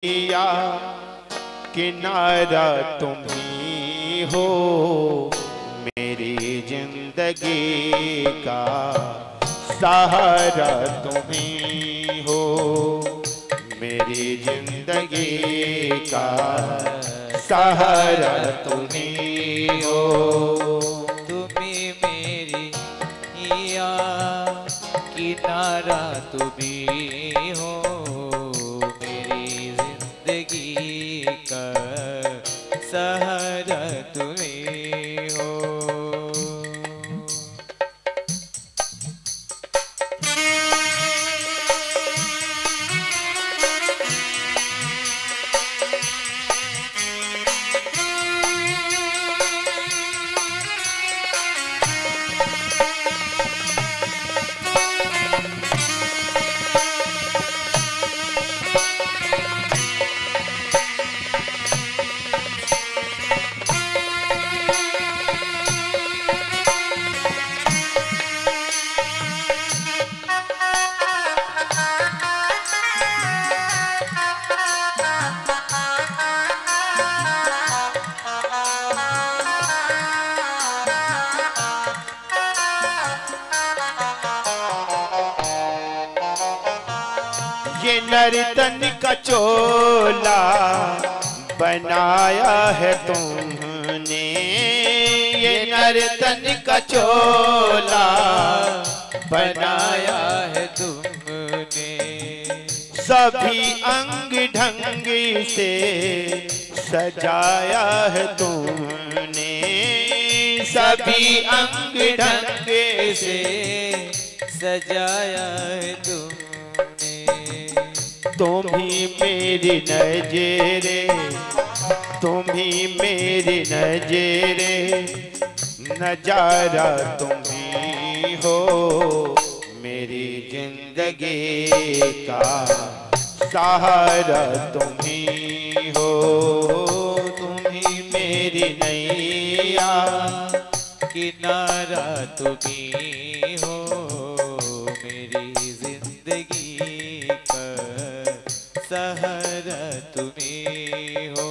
या किनारा तुम ही हो, मेरी जिंदगी का सहारा तुम ही हो, मेरी जिंदगी का सहारा तुम ही हो। तुम्ही मेरी या किनारा तुम्ही हो, मेरी जिंदगी का सहारा तुम्ही हो। ये नर्तन का चोला बनाया है तुमने, ये नर्तन का चोला बनाया है तुमने, सभी अंग ढंग से सजाया है तुमने, सभी अंग ढंग से सजाया है तुमने। तुम ही मेरी नजरे, तुम ही मेरी नजरे, नजारा तुम ही हो, मेरी जिंदगी का सहारा तुम ही हो, तुम ही मेरी नैया किनारा तुम्ही हो, मेरी जिंदगी का सहारा तुम्ही हो।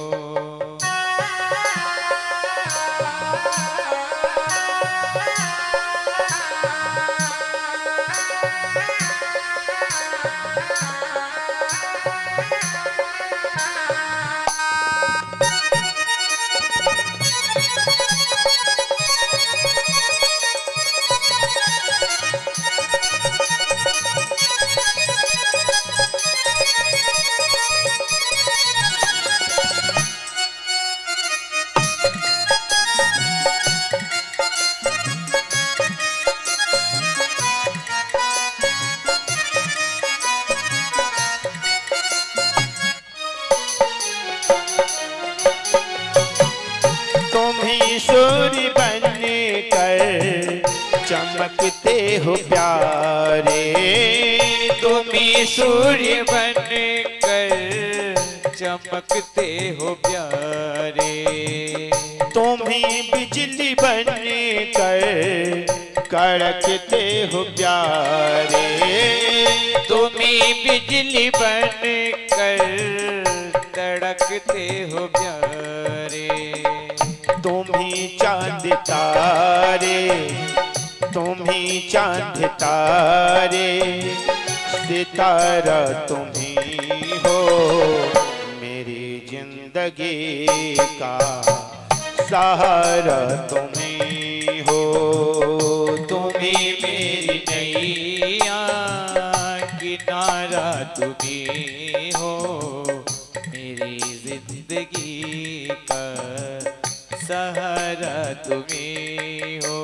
सूर्य बन कर चमकते हो प्यारे, तुम ही सूर्य बन कर चमकते हो प्यारे, तुम ही बिजली बन कर कड़कते हो प्यारे, तुम ही बिजली बन कर तड़कते हो प्यारे, तुम ही चांद तारे, तुम ही चांद तारे, सितारा तुम ही हो, मेरी जिंदगी का सहारा तुम ही हो, तुम ही मेरी नैया किनारा तुम्ही हो, मेरी जिंदगी का सहारा तुम्ही हो।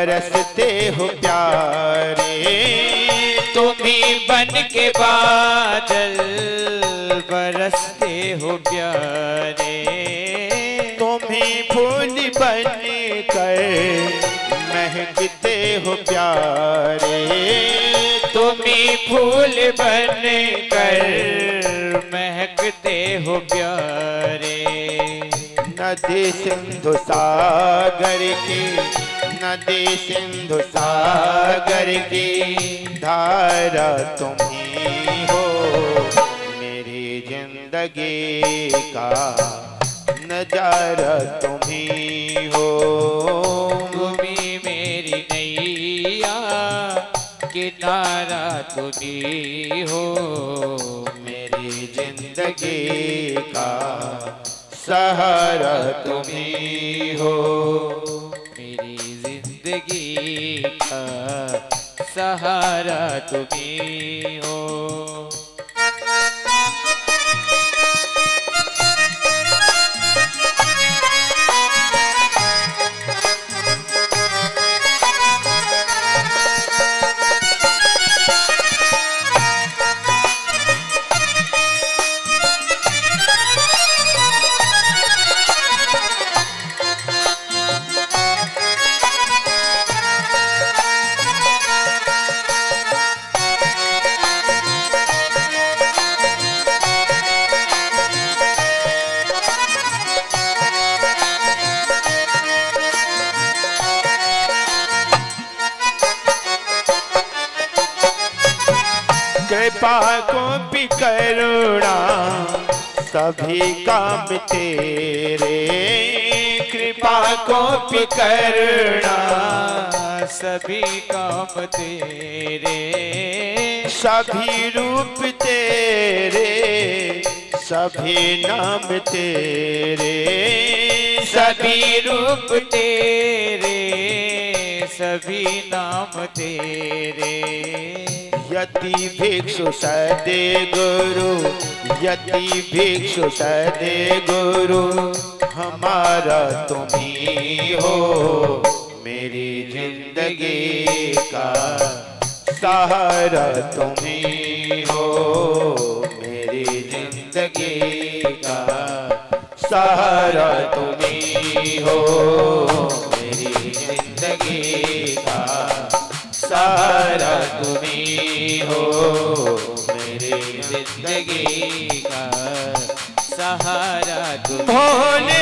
बरसते हो प्यारे, तुम्ही बन के बादल बरसते हो प्यारे, तुम्ही फूल बन कर महकते हो प्यारे, तुम्ही फूल बन कर महकते हो प्यारे। नदी सिंधु सागर की, नदी सिंधु सागर की धारा तुम्ही हो, मेरी जिंदगी का नजारा तुम्ही हो। तुम्ही मेरी नैया किनारा तुम्ही हो, मेरी जिंदगी का सहारा तुम्ही हो, मेरी जिंदगी का सहारा तुम्ही हो। कृपा को भी करुणा सभी काम तेरे, कृपा को भी करुणा सभी काम तेरे, सभी रूप तेरे, सभी नाम तेरे, सभी रूप तेरे, सभी नाम तेरे। यति भिक्षु सदे गुरु, यति भिक्षु सदे गुरु हमारा तुम्ही हो, मेरी जिंदगी का सहारा तुम्ही हो, मेरी जिंदगी का सहारा तुम्ही हो, मेरी जिंदगी का सहारा तुम्ही हो, मेरी जिंदगी का सहारा तुम्ही। भोले